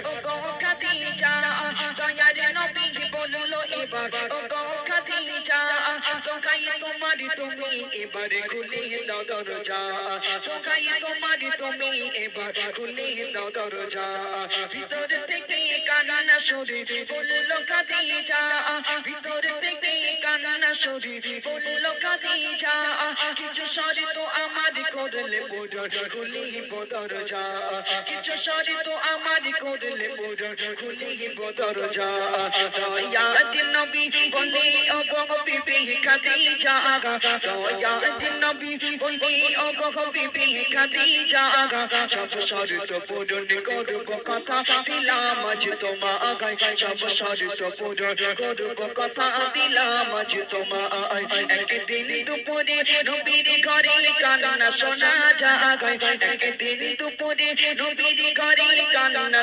ও গো খাদিজা দয়ার নবী বলল এবার ও গো খাদিজা তোকাই তোমার তুমি এবার খুলে দাও দরজা তোকাই তোমার তুমি এবার খুলে দাও দরজা ভিতর থেকে কান্না শরীর বলল খাদিজা ভিতর থেকে কান্না শরীর বলল খাদিজা কিছু শর্ত আমার করলে বদর খুলিব দরজা কিছু শর্ত আমার করলে বদর খুলিব দরজা দয়াত নবী বলে ও গো বিবি খাদিজা দয়াত নবী বলে ও গো বিবি খাদিজা সব শর্ত পূরণ করব কথা দিলাম আজ তোমায় সব শর্ত পূরণ করব কথা দিলাম আজ তোমায় একদিন দুপুরে নবীর ঘরে কান্না শোনা যায় একদিন দুপুরে নবীর ঘরে কান্না